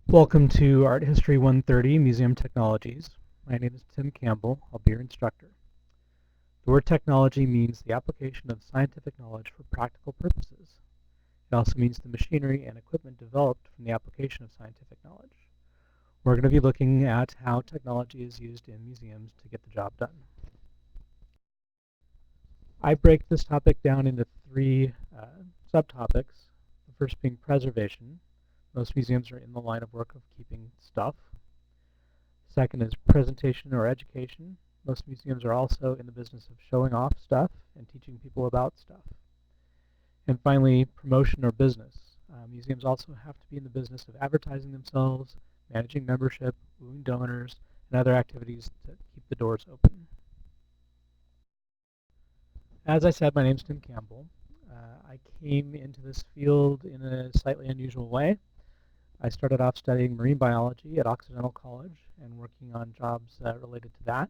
Welcome to Art History 130 Museum Technologies. My name is Tim Campbell. I'll be your instructor. The word technology means the application of scientific knowledge for practical purposes. It also means the machinery and equipment developed from the application of scientific knowledge. We're going to be looking at how technology is used in museums to get the job done. I break this topic down into three subtopics. The first being preservation. Most museums are in the line of work of keeping stuff. Second is presentation or education. Most museums are also in the business of showing off stuff and teaching people about stuff. And finally, promotion or business. Museums also have to be in the business of advertising themselves, managing membership, wooing donors, and other activities to keep the doors open. As I said, my name is Tim Campbell. I came into this field in a slightly unusual way. I started off studying marine biology at Occidental College and working on jobs related to that.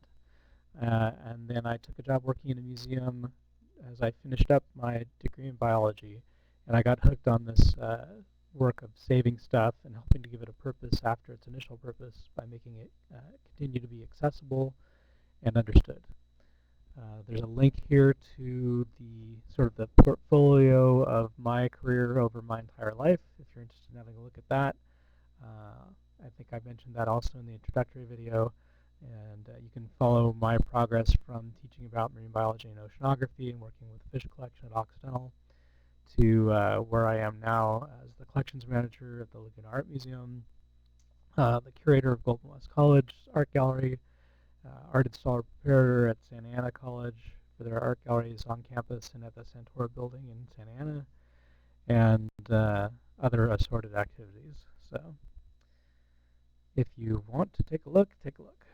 And then I took a job working in a museum as I finished up my degree in biology. And I got hooked on this work of saving stuff and helping to give it a purpose after its initial purpose by making it continue to be accessible and understood. There's a link here to the sort of the portfolio of my career over my entire life, if you're interested in having a look at that. I think I mentioned that also in the introductory video, and you can follow my progress from teaching about marine biology and oceanography and working with the fish collection at Occidental to where I am now as the collections manager at the Laguna Art Museum, the curator of Golden West College Art Gallery, art installer preparator at Santa Ana College for their art galleries on campus and at the Santora building in Santa Ana, and other assorted activities. So if you want to take a look, take a look.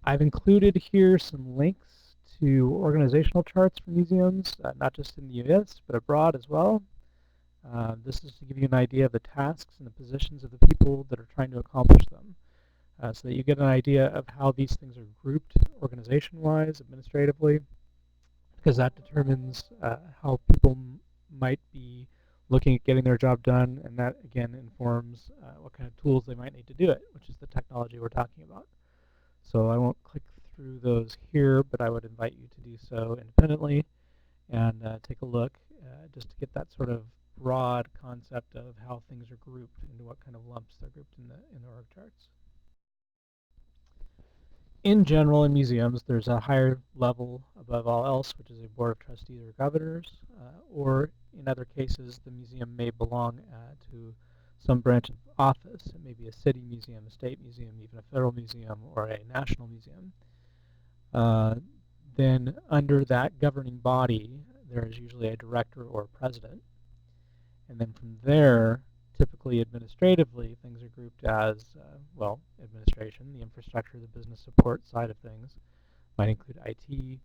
I've included here some links to organizational charts for museums, not just in the US, but abroad as well. This is to give you an idea of the tasks and the positions of the people that are trying to accomplish them. So that you get an idea of how these things are grouped organization-wise, administratively, because that determines how people might be looking at getting their job done, and that again informs what kind of tools they might need to do it, which is the technology we're talking about. So I won't click through those here, but I would invite you to do so independently and take a look just to get that sort of broad concept of how things are grouped into what kind of lumps they're grouped in the org charts. In general, in museums, there's a higher level above all else, which is a board of trustees or governors, or in other cases, the museum may belong to some branch of office. It may be a city museum, a state museum, even a federal museum, or a national museum. Then under that governing body, there is usually a director or a president. And then from there, typically administratively, things are grouped as, well, administration, the infrastructure, the business support side of things, might include IT.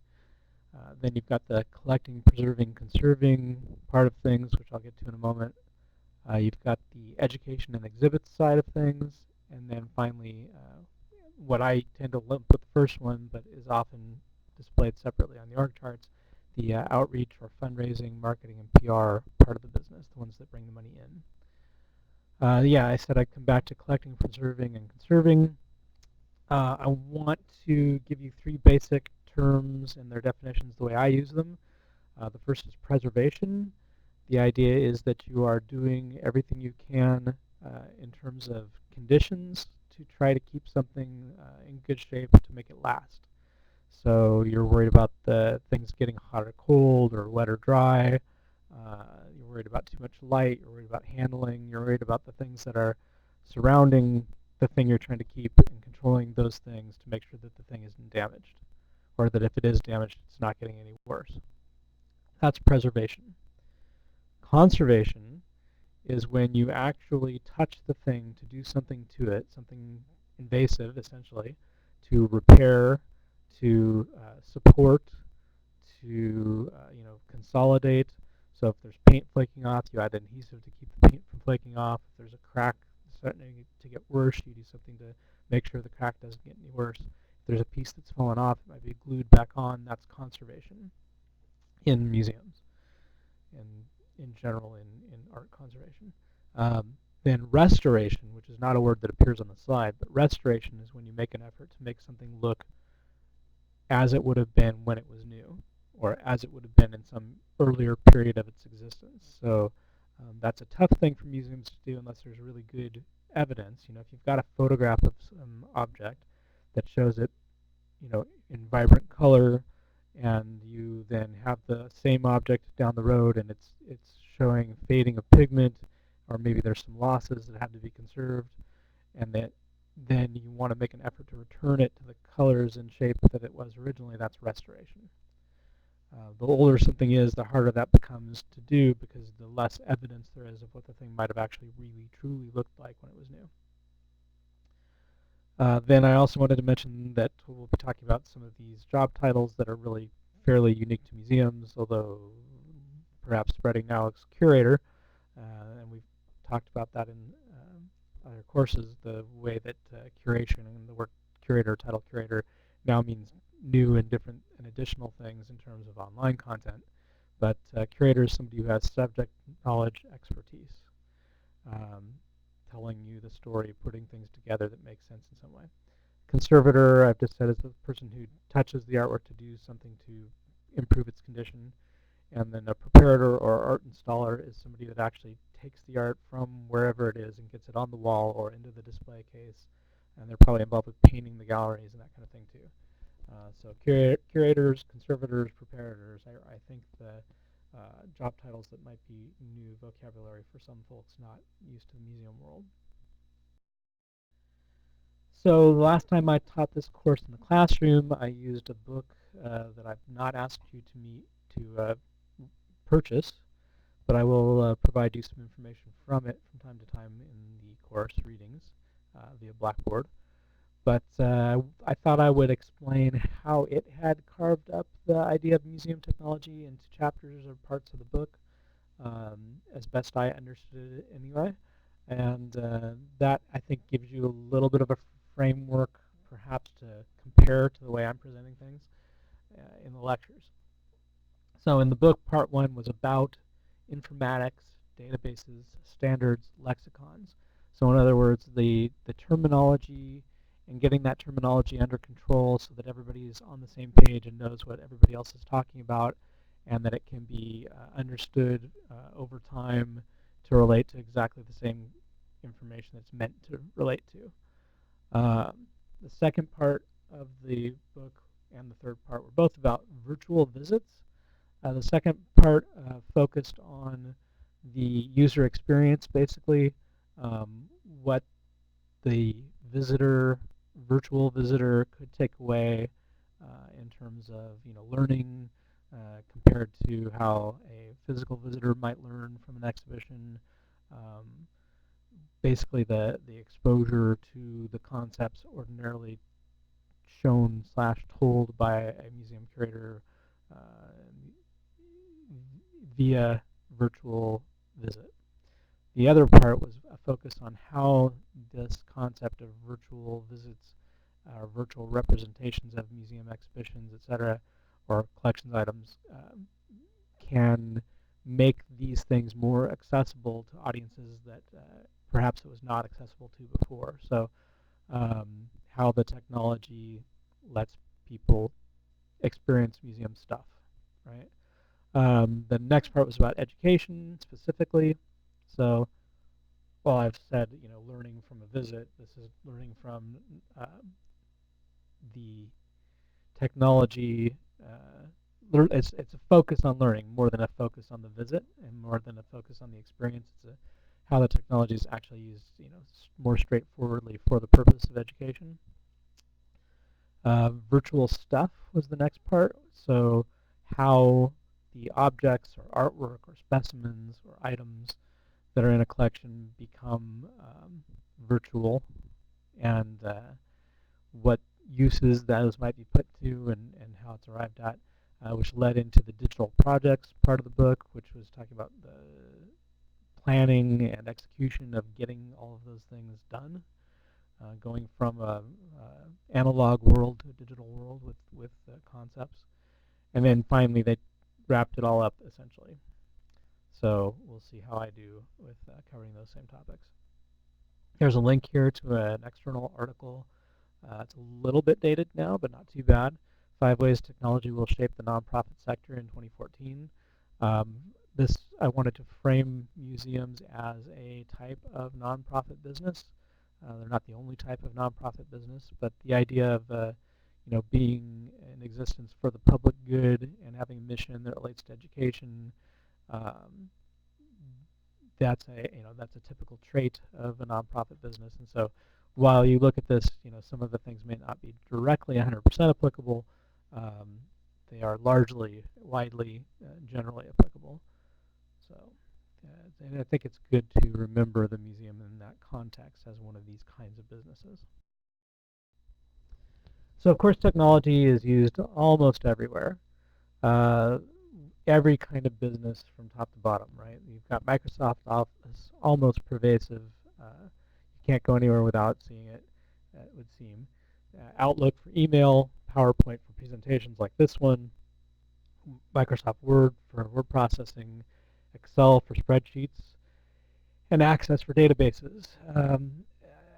Then you've got the collecting, preserving, conserving part of things, which I'll get to in a moment. You've got the education and exhibits side of things. And then finally, what I tend to lump with the first one, but is often displayed separately on the org charts, the outreach or fundraising, marketing, and PR part of the business, the ones that bring the money in. Yeah, I said I'd come back to collecting, preserving, and conserving. I want to give you three basic terms and their definitions the way I use them. The first is preservation. The idea is that you are doing everything you can in terms of conditions to try to keep something in good shape to make it last. So you're worried about the things getting hot or cold or wet or dry. You're worried about too much light. You're worried about handling. You're worried about the things that are surrounding the thing you're trying to keep and controlling those things to make sure that the thing isn't damaged, or that if it is damaged, it's not getting any worse. That's preservation. Conservation is when you actually touch the thing to do something to it, something invasive essentially, to repair, to support, to consolidate. So if there's paint flaking off, you add adhesive to keep the paint from flaking off. If there's a crack starting to get worse, you do something to make sure the crack doesn't get any worse. If there's a piece that's fallen off, it might be glued back on. That's conservation in museums and in general in art conservation. Then restoration, which is not a word that appears on the slide, but restoration is when you make an effort to make something look as it would have been when it was new, or as it would have been in some earlier period of its existence. So that's a tough thing for museums to do unless there's really good evidence. You know, if you've got a photograph of some object that shows it, you know, in vibrant color, and you then have the same object down the road and it's showing fading of pigment, or maybe there's some losses that have to be conserved, and that then you want to make an effort to return it to the colors and shape that it was originally, that's restoration. The older something is, the harder that becomes to do because the less evidence there is of what the thing might have actually really truly looked like when it was new. Then I also wanted to mention that we'll be talking about some of these job titles that are really fairly unique to museums, although perhaps spreading now as curator. And we've talked about that in other courses, the way that curation and the word curator, title curator, now means new and different and additional things in terms of online content. But curator is somebody who has subject knowledge expertise, telling you the story, putting things together that makes sense in some way. Conservator, I've just said, is the person who touches the artwork to do something to improve its condition. And then a preparator or art installer is somebody that actually takes the art from wherever it is and gets it on the wall or into the display case. And they're probably involved with painting the galleries and that kind of thing too. So curators, conservators, preparators, I think the job titles that might be new vocabulary for some folks not used to the museum world. So the last time I taught this course in the classroom, I used a book that I've not asked you to purchase, but I will provide you some information from it from time to time in the course readings via Blackboard. But I thought I would explain how it had carved up the idea of museum technology into chapters or parts of the book, as best I understood it anyway. And that, I think, gives you a little bit of a framework, perhaps, to compare to the way I'm presenting things in the lectures. So in the book, part one was about informatics, databases, standards, lexicons. So in other words, the terminology and getting that terminology under control so that everybody is on the same page and knows what everybody else is talking about, and that it can be understood over time to relate to exactly the same information that's meant to relate to. The second part of the book and the third part were both about virtual visits. The second part focused on the user experience, basically, what the visitor, virtual visitor, could take away in terms of learning compared to how a physical visitor might learn from an exhibition. Basically, the exposure to the concepts ordinarily shown / told by a museum curator via virtual visit. The other part was a focus on how this concept of virtual visits, virtual representations of museum exhibitions, etc., or collections items, can make these things more accessible to audiences that perhaps it was not accessible to before. So how the technology lets people experience museum stuff, right? The next part was about education specifically. So, well, I've said, learning from a visit. This is learning from the technology. It's a focus on learning more than a focus on the visit and more than a focus on the experience. It's how the technology is actually used, more straightforwardly for the purpose of education. Virtual stuff was the next part. So how the objects or artwork or specimens or items that are in a collection become virtual, and what uses those might be put to, and how it's arrived at, which led into the digital projects part of the book, which was talking about the planning and execution of getting all of those things done, going from an analog world to a digital world with concepts. And then finally, they wrapped it all up, essentially. So we'll see how I do with covering those same topics. There's a link here to an external article. It's a little bit dated now, but not too bad. 5 ways technology will shape the nonprofit sector in 2014. Um, I wanted to frame museums as a type of nonprofit business. They're not the only type of nonprofit business, but the idea of being in existence for the public good and having a mission that relates to education, um, that's a typical trait of a nonprofit business. And so while you look at this, some of the things may not be directly 100% applicable. Um, they are largely, widely, generally applicable. So, and I think it's good to remember the museum in that context as one of these kinds of businesses. So, of course, technology is used almost everywhere. Uh, every kind of business from top to bottom, right? You've got Microsoft Office, almost pervasive. You can't go anywhere without seeing it, it would seem. Outlook for email, PowerPoint for presentations like this one, Microsoft Word for word processing, Excel for spreadsheets, and Access for databases.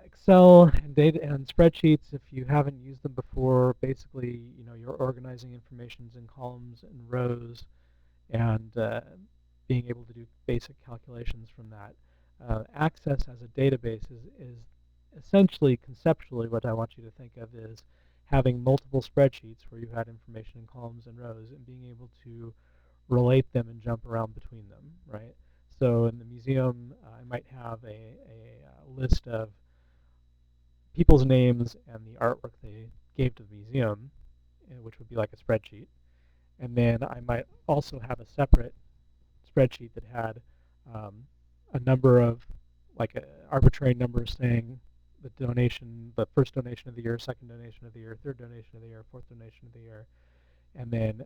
Excel and data and spreadsheets, if you haven't used them before, basically, you're organizing informations in columns and rows and being able to do basic calculations from that. Access as a database is essentially, conceptually, what I want you to think of is having multiple spreadsheets where you had information in columns and rows and being able to relate them and jump around between them, right? So in the museum, I might have a list of people's names and the artwork they gave to the museum, which would be like a spreadsheet. And then I might also have a separate spreadsheet that had a number of, like an arbitrary number saying the first donation of the year, second donation of the year, third donation of the year, fourth donation of the year, and then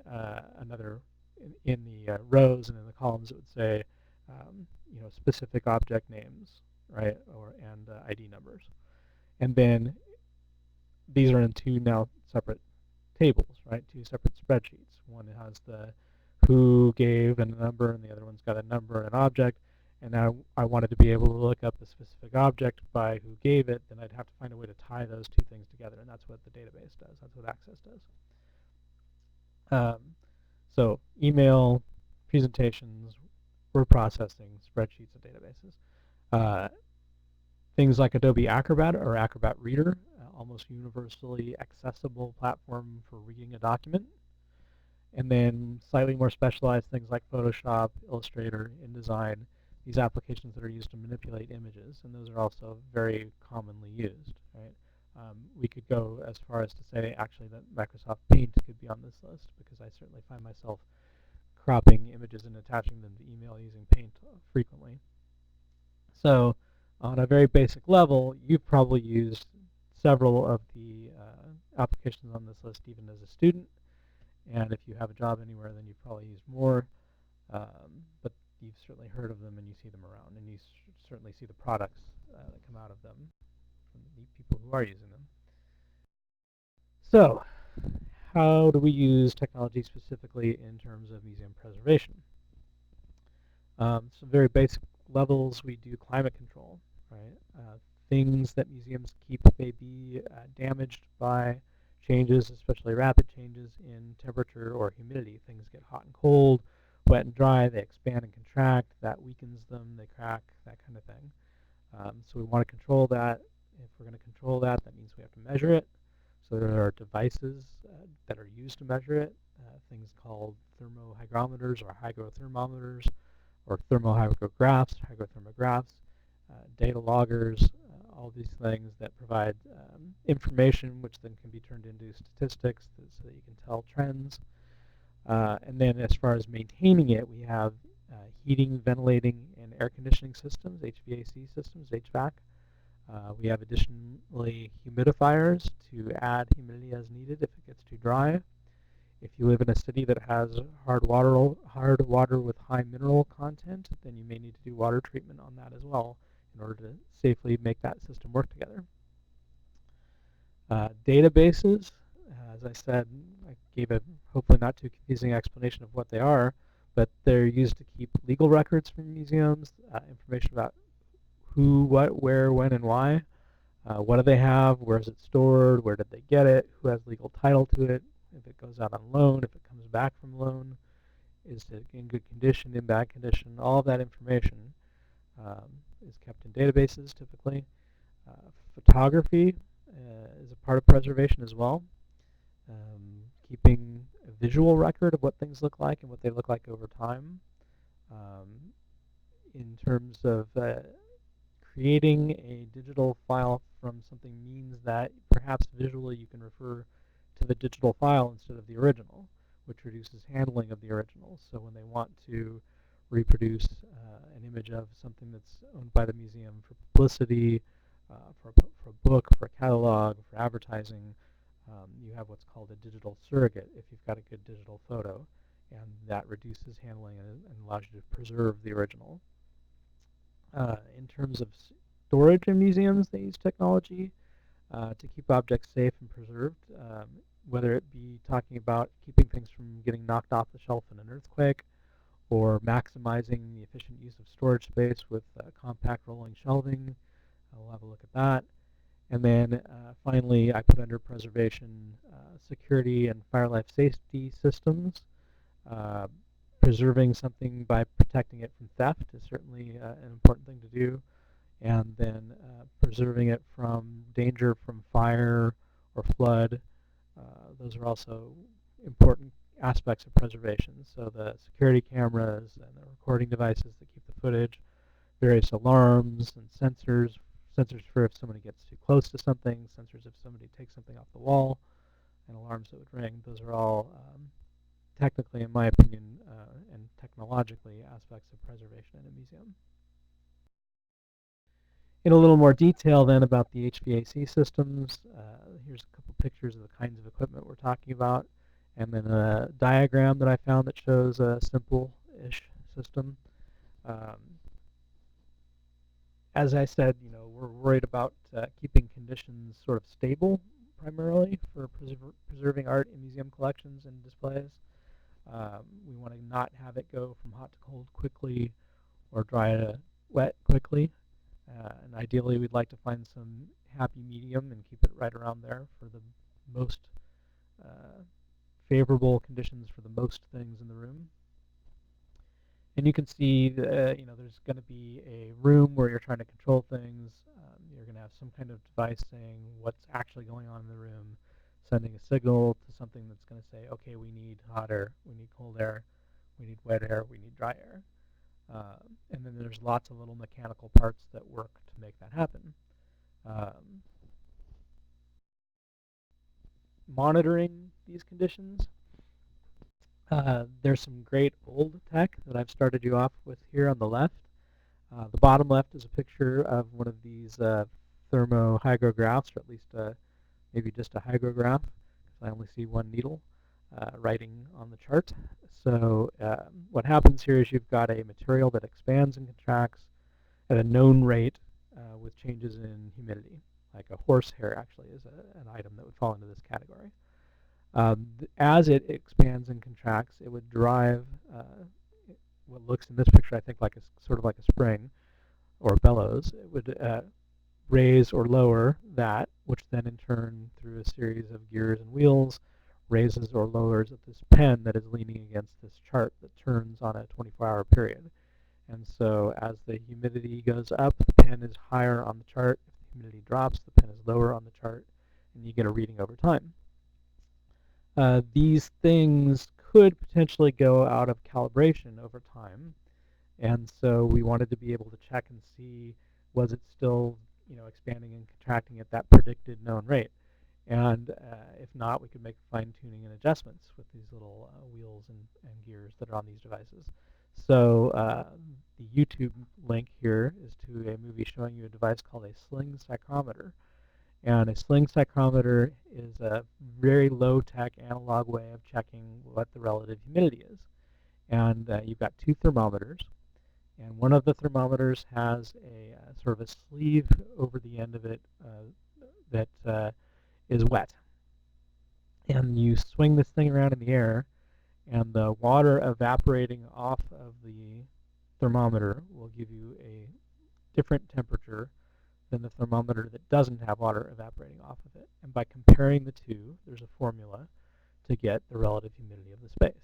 another in the rows and in the columns it would say, specific object names, right, and ID numbers. And then these are in two now separate tables, right? Two separate spreadsheets. One has the who gave and a number, and the other one's got a number and an object. And now I wanted to be able to look up the specific object by who gave it, then I'd have to find a way to tie those two things together, and that's what the database does. That's what Access does. So email, presentations, word processing, spreadsheets, and databases. Things like Adobe Acrobat or Acrobat Reader, almost universally accessible platform for reading a document. And then slightly more specialized things like Photoshop, Illustrator, InDesign, these applications that are used to manipulate images, and those are also very commonly used, right? We could go as far as to say actually that Microsoft Paint could be on this list, because I certainly find myself cropping images and attaching them to email using Paint frequently. So on a very basic level, you've probably used several of the applications on this list even as a student. And if you have a job anywhere, then you've probably used more. But you've certainly heard of them and you see them around. And you certainly see the products that come out of them from the people who are using them. So how do we use technology specifically in terms of museum preservation? Some very basic levels, we do climate control, right? Things that museums keep may be damaged by changes, especially rapid changes in temperature or humidity. Things get hot and cold, wet and dry, they expand and contract, that weakens them, they crack, that kind of thing. So we want to control that. If we're going to control that, that means we have to measure it. So there are devices that are used to measure it, things called thermohygrometers or hygrothermometers, or thermohygrographs, hygrothermographs, data loggers, all these things that provide information which then can be turned into statistics so that you can tell trends. And then as far as maintaining it, we have heating, ventilating, and air conditioning systems, HVAC systems, HVAC. We have additionally humidifiers to add humidity as needed if it gets too dry. If you live in a city that has hard water with high mineral content, then you may need to do water treatment on that as well in order to safely make that system work together. Databases, as I said, I gave a hopefully not too confusing explanation of what they are, but they're used to keep legal records from museums, information about who, what, where, when, and why. What do they have? Where is it stored? Where did they get it? Who has legal title to it? If it goes out on loan, if it comes back from loan, is it in good condition, in bad condition? All of that information um, is kept in databases typically. Photography is a part of preservation as well. Keeping a visual record of what things look like and what they look like over time. Um, in terms of creating a digital file from something means that perhaps visually you can refer to the digital file instead of the original, which reduces handling of the original. So when they want to reproduce an image of something that's owned by the museum for publicity, for a book, for a catalog, for advertising, you have what's called a digital surrogate if you've got a good digital photo, and that reduces handling and allows you to preserve the original. In terms of storage in museums, they use technology to keep objects safe and preserved, whether it be talking about keeping things from getting knocked off the shelf in an earthquake, or maximizing the efficient use of storage space with compact rolling shelving. We'll have a look at that. And then finally, I put under preservation security and fire life safety systems. Uh, Preserving something by protecting it from theft is certainly an important thing to do. And then preserving it from danger from fire or flood. Those are also important aspects of preservation. So the security cameras and the recording devices that keep the footage, various alarms and sensors, sensors for if somebody gets too close to something, sensors if somebody takes something off the wall, and alarms that would ring. Those are all technically, in my opinion, and technologically, aspects of preservation in a museum. In a little more detail then about the HVAC systems, here's a couple pictures of the kinds of equipment we're talking about, and then a diagram that I found that shows a simple-ish system. Um, as I said, we're worried about keeping conditions sort of stable, primarily for preserving art in museum collections and displays. We want to not have it go from hot to cold quickly or dry to wet quickly. And ideally, we'd like to find some happy medium and keep it right around there for the most favorable conditions for the most things in the room. And you can see, there's going to be a room where you're trying to control things. You're going to have some kind of device saying what's actually going on in the room, sending a signal to something that's going to say, okay, we need hot air, we need cold air, we need wet air, we need dry air. And then there's lots of little mechanical parts that work to make that happen. Monitoring these conditions. There's some great old tech that I've started you off with here on the left. The bottom left is a picture of one of these thermohygrographs, or at least maybe just a hygrograph, because I only see one needle writing on the chart. So what happens here is you've got a material that expands and contracts at a known rate with changes in humidity. Like a horsehair actually is an item that would fall into this category. As it expands and contracts, it would drive what looks in this picture, I think, like sort of like a spring or bellows. It would raise or lower that, which then in turn, through a series of gears and wheels, raises or lowers at this pen that is leaning against this chart that turns on a 24-hour period. And so as the humidity goes up, the pen is higher on the chart. If the humidity drops, the pen is lower on the chart, and you get a reading over time. These things could potentially go out of calibration over time, and so we wanted to be able to check and see, was it still expanding and contracting at that predicted known rate. And if not, we could make fine-tuning and adjustments with these little wheels and gears that are on these devices. So the YouTube link here is to a movie showing you a device called a sling psychrometer. And a sling psychrometer is a very low-tech analog way of checking what the relative humidity is. And you've got two thermometers. And one of the thermometers has a sort of a sleeve over the end of it that is wet. And you swing this thing around in the air, and the water evaporating off of the thermometer will give you a different temperature than the thermometer that doesn't have water evaporating off of it. And by comparing the two, there's a formula to get the relative humidity of the space.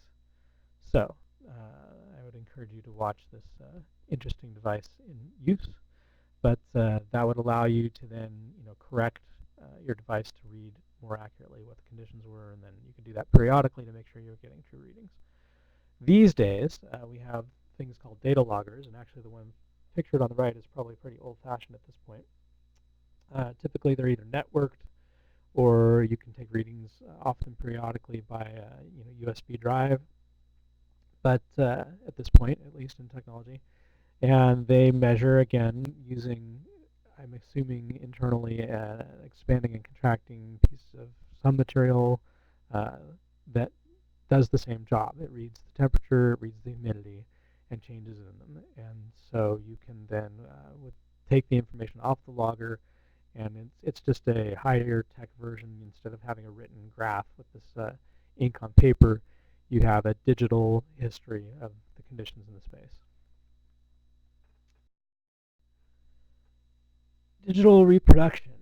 So I would encourage you to watch this interesting device in use. But that would allow you to then correct your device to read more accurately what the conditions were, and then you can do that periodically to make sure you're getting true readings. These days, we have things called data loggers, and actually the one pictured on the right is probably pretty old-fashioned at this point. Typically, they're either networked, or you can take readings often periodically by USB drive. But at this point, at least in technology, and they measure again using, I'm assuming internally, expanding and contracting piece of some material that does the same job. It reads the temperature, it reads the humidity, and changes in them. And so you can then take the information off the logger, and it's just a higher tech version. Instead of having a written graph with this ink on paper, you have a digital history of the conditions in the space. Digital reproduction,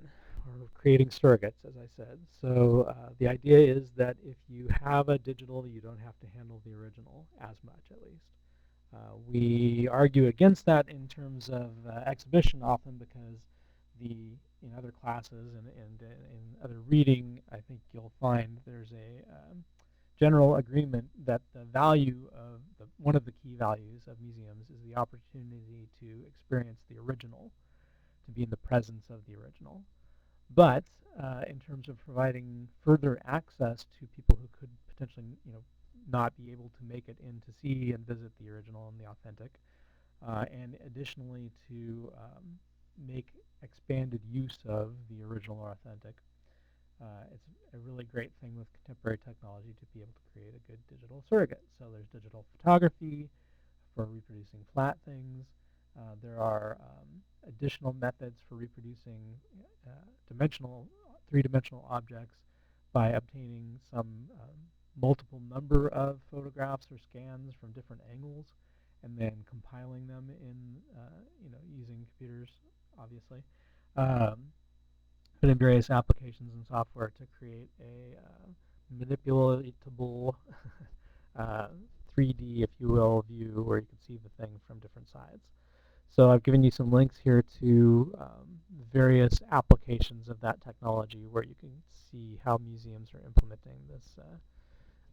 or creating surrogates, as I said. So the idea is that if you have a digital, you don't have to handle the original as much, at least. We argue against that in terms of exhibition often, because in other classes and in other reading, I think you'll find there's a general agreement that the value of one of the key values of museums is the opportunity to experience the original, to be in the presence of the original. But in terms of providing further access to people who could potentially, not be able to make it in to see and visit the original and the authentic, and additionally to make expanded use of the original or authentic, it's a really great thing with contemporary technology to be able to create a good digital surrogate. So there's digital photography for reproducing flat things. There are additional methods for reproducing three-dimensional objects by obtaining some multiple number of photographs or scans from different angles, and then compiling them in, using computers, obviously, but in various applications and software to create a manipulatable 3D, if you will, view where you can see the thing from different sides. So I've given you some links here to various applications of that technology where you can see how museums are implementing this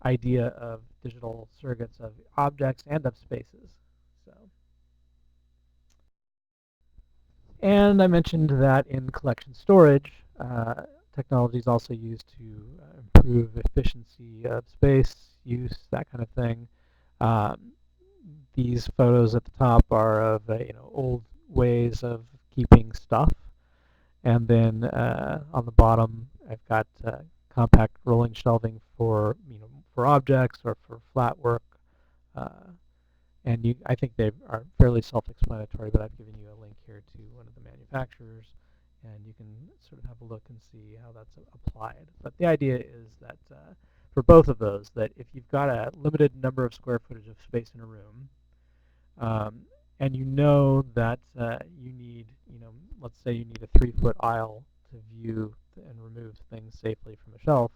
idea of digital surrogates of objects and of spaces. And I mentioned that in collection storage, technology is also used to improve efficiency of space use, that kind of thing. These photos at the top are of old ways of keeping stuff, and then on the bottom I've got compact rolling shelving for for objects or for flat work, and I think they are fairly self-explanatory, but I've given you a link here to one of the manufacturers, and you can sort of have a look and see how that's applied. But the idea is that for both of those, that if you've got a limited number of square footage of space in a room, and you know that you need, let's say you need a 3-foot aisle to view and remove things safely from a shelf,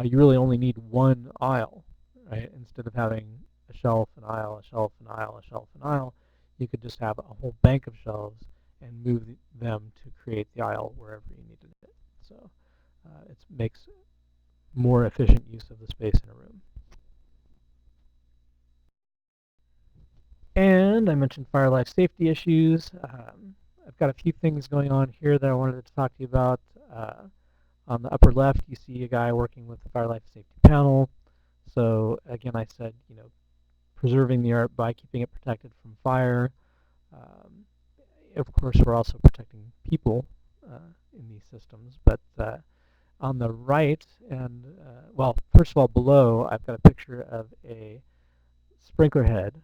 you really only need one aisle, right? Instead of having a shelf, an aisle, a shelf, an aisle, a shelf, an aisle, you could just have a whole bank of shelves and move them to create the aisle wherever you needed it. So it makes more efficient use of the space in a room. And I mentioned fire life safety issues. I've got a few things going on here that I wanted to talk to you about. On the upper left, you see a guy working with the fire life safety panel. So again, I said, preserving the art by keeping it protected from fire. Of course, we're also protecting people in these systems. But on the right, and well, first of all, below, I've got a picture of a sprinkler head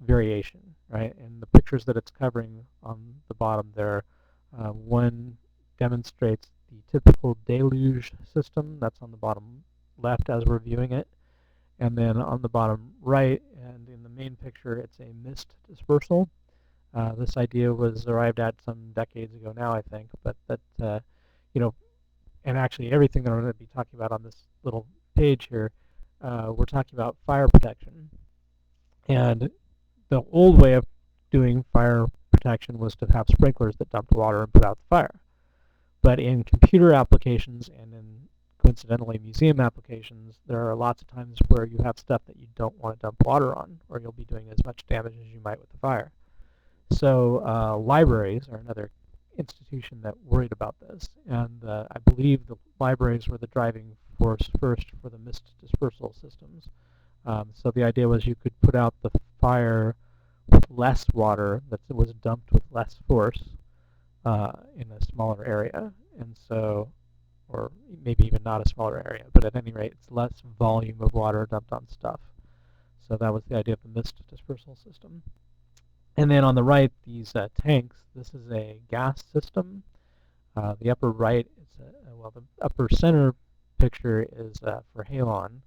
variation, right? And the pictures that it's covering on the bottom there, one demonstrates the typical deluge system that's on the bottom left as we're viewing it, And then on the bottom right and in the main picture, it's a mist dispersal. This idea was arrived at some decades ago now, I think, but that, you know, and actually everything that I'm going to be talking about on this little page here, we're talking about fire protection. And the old way of doing fire protection was to have sprinklers that dumped water and put out the fire. But in computer applications and in coincidentally museum applications, there are lots of times where you have stuff that you don't want to dump water on, or you'll be doing as much damage as you might with the fire. So libraries are another institution that worried about this, and I believe the libraries were the driving force first for the mist dispersal systems. So the idea was you could put out the fire with less water that was dumped with less force in a smaller area, and so, or maybe even not a smaller area, but at any rate, it's less volume of water dumped on stuff. So that was the idea of the mist dispersal system. And then on the right, these tanks. This is a gas system. The upper right, well, the upper center picture is for halon,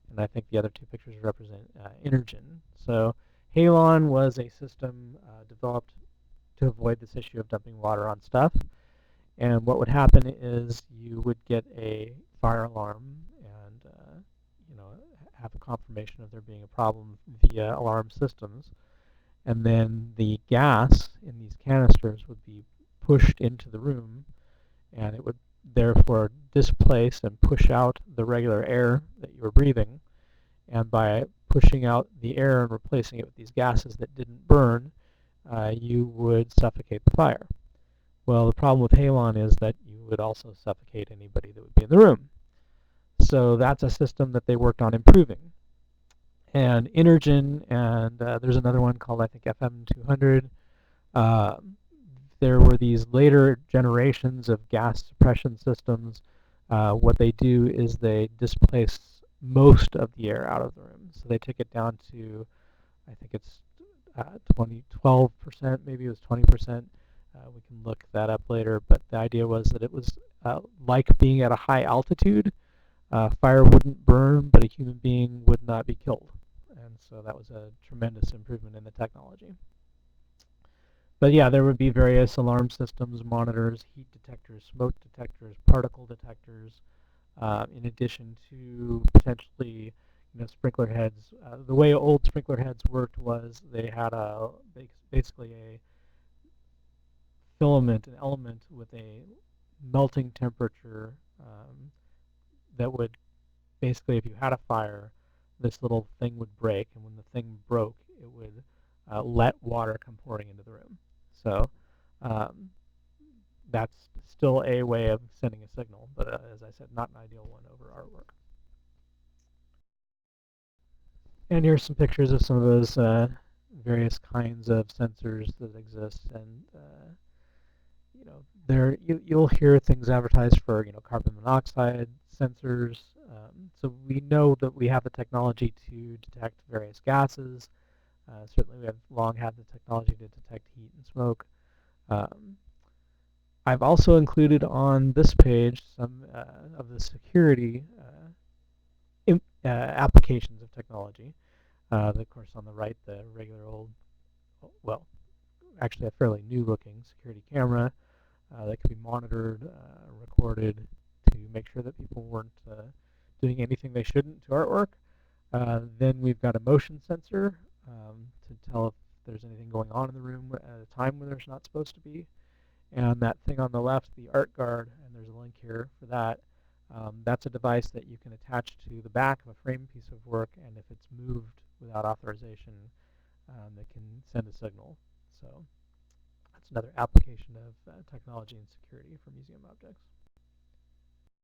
and I think the other two pictures represent Energen. So halon was a system developed to avoid this issue of dumping water on stuff. And what would happen is you would get a fire alarm and you know, have a confirmation of there being a problem via alarm systems. And then the gas in these canisters would be pushed into the room, and it would therefore displace and push out the regular air that you were breathing. And by pushing out the air and replacing it with these gases that didn't burn, you would suffocate the fire. Well, the problem with halon is that you would also suffocate anybody that would be in the room. So that's a system that they worked on improving. And Energen, and there's another one called, I think, FM200. There were these later generations of gas suppression systems. What they do is they displace most of the air out of the room. So they take it down to, I think it's 12%, maybe it was 20%. We can look that up later, but the idea was that it was like being at a high altitude. Fire wouldn't burn, but a human being would not be killed. And so that was a tremendous improvement in the technology. But yeah, there would be various alarm systems, monitors, heat detectors, smoke detectors, particle detectors, in addition to potentially, sprinkler heads. The way old sprinkler heads worked was they had basically a filament, an element with a melting temperature that would basically, if you had a fire, this little thing would break, and when the thing broke, it would let water come pouring into the room. So that's still a way of sending a signal, but as I said, not an ideal one over artwork. And here's some pictures of some of those various kinds of sensors that exist, and there you'll hear things advertised for carbon monoxide sensors. So we know that we have the technology to detect various gases. Certainly, we have long had the technology to detect heat and smoke. I've also included on this page some of the security applications of technology. Of course, on the right, the regular old, well, actually a fairly new-looking security camera that could be monitored, recorded to make sure that people weren't doing anything they shouldn't to artwork. Then we've got a motion sensor to tell if there's anything going on in the room at a time when there's not supposed to be. And that thing on the left, the art guard, and there's a link here for that. That's a device that you can attach to the back of a frame piece of work, and if it's moved without authorization, it can send a signal. So that's another application of technology and security for museum objects.